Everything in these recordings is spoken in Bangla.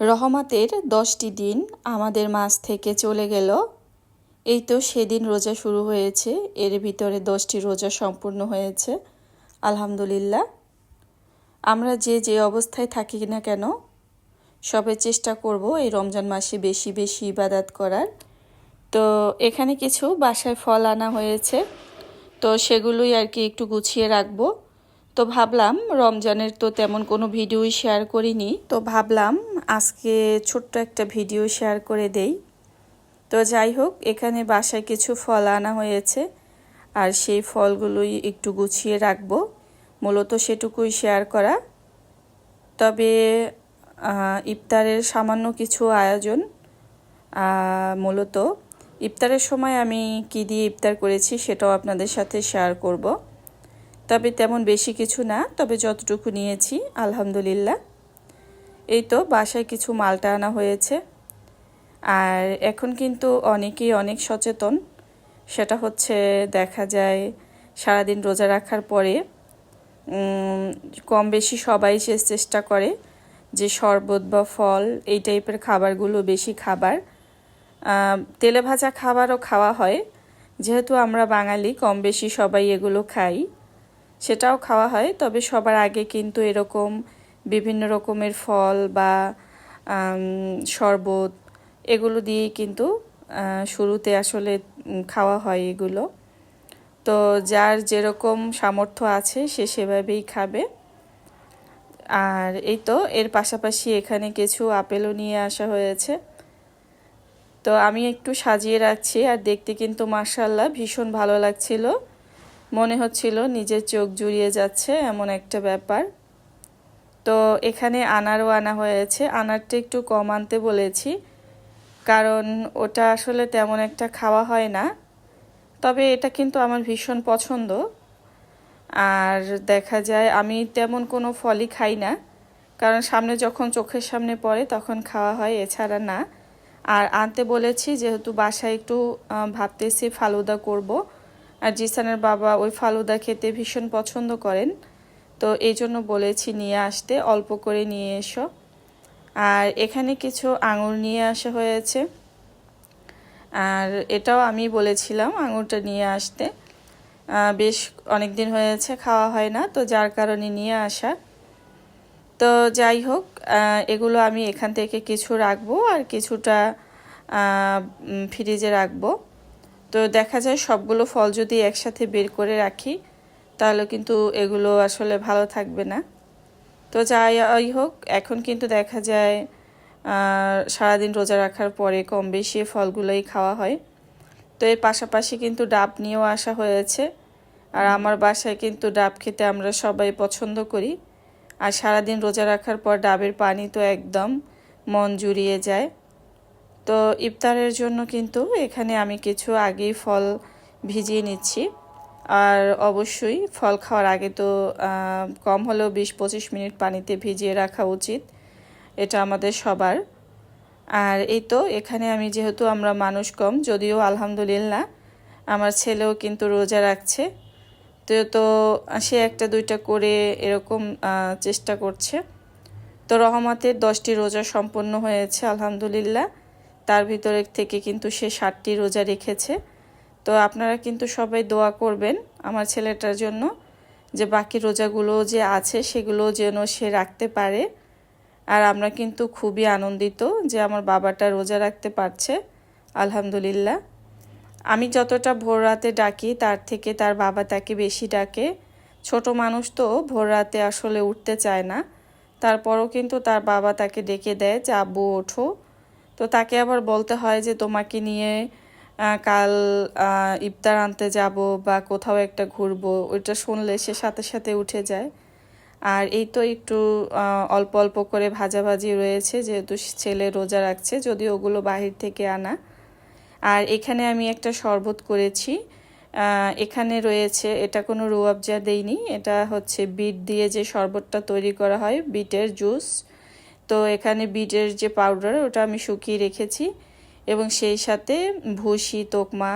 রহমতের 10টি দিন আমাদের মাঝ থেকে চলে গেল। এই তো সেদিন রোজা শুরু হয়েছে, এর ভিতরে 10টি রোজা সম্পূর্ণ হয়েছে। আলহামদুলিল্লাহ। আমরা যে যে অবস্থায় থাকি না কেন, সবে চেষ্টা করব এই রমজান মাসে বেশি বেশি ইবাদত করার। তো এখানে কিছু বাসায় ফল আনা হয়েছে, তো সেগুলোই আর কি একটু গুছিয়ে রাখবো। তো ভাবলাম রমজানের তো তেমন কোনো ভিডিওই শেয়ার করিনি, তো ভাবলাম আজকে ছোট্ট একটা ভিডিও শেয়ার করে দেই। তো যাই হোক, এখানে বাসায় কিছু ফল আনা হয়েছে আর সেই ফলগুলোই একটু গুছিয়ে রাখবো, মূলত সেটুকুই শেয়ার করা। তবে ইফতারের সামান্য কিছু আয়োজন, মূলত ইফতারের সময় আমি কি দিয়ে ইফতার করেছি সেটাও আপনাদের সাথে শেয়ার করব। তবে তেমন বেশি কিছু না, তবে যতটুকু নিয়েছি আলহামদুলিল্লাহ। এই তো বাসায় কিছু মালটা আনা হয়েছে। আর এখন কিন্তু অনেকেই অনেক সচেতন, সেটা হচ্ছে দেখা যায় সারাদিন রোজা রাখার পরে কম বেশি সবাই চেষ্টা করে যে শরবত বা ফল এই টাইপের খাবারগুলো বেশি খাবার। তেলে ভাজা খাবারও খাওয়া হয়, যেহেতু আমরা বাঙালি কম বেশি সবাই এগুলো খাই, সেটাও খাওয়া হয়। তবে সবার আগে কিন্তু এরকম বিভিন্ন রকমের ফল বা শরবত এগুলো দিয়েই কিন্তু শুরুতে আসলে খাওয়া হয় এগুলো। তো যার যেরকম সামর্থ্য আছে সে সেভাবেই খাবে। আর এই তো এর পাশাপাশি এখানে কিছু আপেলও নিয়ে আসা হয়েছে। তো আমি একটু সাজিয়ে রাখছি, আর দেখতে কিন্তু মাশাআল্লাহ ভীষণ ভালো লাগছিল, মনে হচ্ছিল নিজের চোখ জুড়িয়ে যাচ্ছে এমন একটা ব্যাপার। তো এখানে আনারও আনা হয়েছে, আনারটা একটু কম আনতে বলেছি, কারণ ওটা আসলে তেমন একটা খাওয়া হয় না। তবে এটা কিন্তু আমার ভীষণ পছন্দ। আর দেখা যায় আমি তেমন কোনো ফলই খাই না, কারণ সামনে যখন চোখের সামনে পড়ে তখন খাওয়া হয়, এছাড়া না। আর আনতে বলেছি যেহেতু বাসায় একটু ভাবতেছি ফালুদা করব, আর জিসানের বাবা ওই ফালুদা খেতে ভীষণ পছন্দ করেন, তো এই জন্য বলেছি নিয়ে আসতে, অল্প করে নিয়ে এসো। আর এখানে কিছু আঙুর নিয়ে আসা হয়েছে, আর এটাও আমি বলেছিলাম আঙুরটা নিয়ে আসতে, বেশ অনেক দিন হয়েছে খাওয়া হয় না, তো যার কারণে নিয়ে আসা। তো যাই হোক, এগুলো আমি এখান থেকে কিছু রাখবো আর কিছুটা ফ্রিজে রাখবো। তো দেখা যায় সবগুলো ফল যদি একসাথে বের করে রাখি তাহলে কিন্তু এগুলো আসলে ভালো থাকবে না। তো যাই হোক, এখন কিন্তু দেখা যায় সারাদিন রোজা রাখার পরে কম বেশি ফলগুলোই খাওয়া হয়। তো এর পাশাপাশি কিন্তু ডাব নিয়েও আসা হয়েছে, আর আমার বাসায় কিন্তু ডাব খেতে আমরা সবাই পছন্দ করি। আর সারাদিন রোজা রাখার পর ডাবের পানি তো একদম মন জুড়িয়ে যায়। তো ইফতারের জন্য কিন্তু এখানে আমি কিছু আগেই ফল ভিজিয়ে নিচ্ছি, আর অবশ্যই ফল খাওয়ার আগে তো কম হলেও 20-25 মিনিট পানিতে ভিজিয়ে রাখা উচিত, এটা আমাদের সবার। আর এই তো এখানে আমি যেহেতু আমরা মানুষ কম, যদিও আলহামদুলিল্লাহ আমার ছেলেও কিন্তু রোজা রাখছে, তো সে একটা দুইটা করে এরকম চেষ্টা করছে। তো রহমতের 10টি রোজা সম্পন্ন হয়েছে আলহামদুলিল্লাহ, তার ভিতরে থেকে কিন্তু সে 7টি রোজা রেখেছে। তো আপনারা কিন্তু সবাই দোয়া করবেন আমার ছেলেটার জন্য, যে বাকি রোজাগুলো যে আছে সেগুলো যেন সে রাখতে পারে। আর আমরা কিন্তু খুবই আনন্দিত যে আমার বাবাটা রোজা রাখতে পারছে আলহামদুলিল্লাহ। আমি যতটা ভোর রাতে ডাকি তার থেকে তার বাবা তাকে বেশি ডাকে। ছোট মানুষ তো ভোর রাতে আসলে উঠতে চায় না, তারপরও কিন্তু তার বাবা তাকে ডেকে দেয় যে আব্বু ওঠো। তো তাকে আবার বলতে হয় যে তোমাকে নিয়ে কাল ইফতার আনতে যাব বা কোথাও একটা ঘুরবো, ওইটা শুনলে সে সাথে সাথে উঠে যায়। আর এই তো একটু অল্প অল্প করে ভাজাভাজি রয়েছে, যেহেতু ছেলে রোজা রাখছে, যদিও ওগুলো বাহির থেকে আনা। আর এখানে আমি একটা শরবত করেছি, এখানে রয়েছে, এটা কোনো রুয়াবজা দেইনি, এটা হচ্ছে বিট দিয়ে যে শরবতটা তৈরি করা হয়, বিটের জুস। তো এখানে বিটের যে পাউডার ওটা আমি শুকিয়ে রেখেছি, এবং সেই সাথে ভুসি, তোকমা,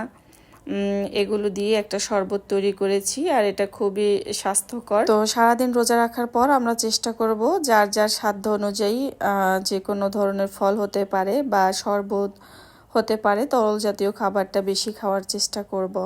এগুলো দিয়ে একটা শরবত তৈরি করেছি, আর এটা খুবই স্বাস্থ্যকর। তো সারাদিন রোজা রাখার পর আমরা চেষ্টা করব যার যার সাধ্য অনুযায়ী যে কোনো ধরনের ফল হতে পারে বা শরবত হতে পারে, তরল জাতীয় খাবারটা বেশি খাওয়ার চেষ্টা করব।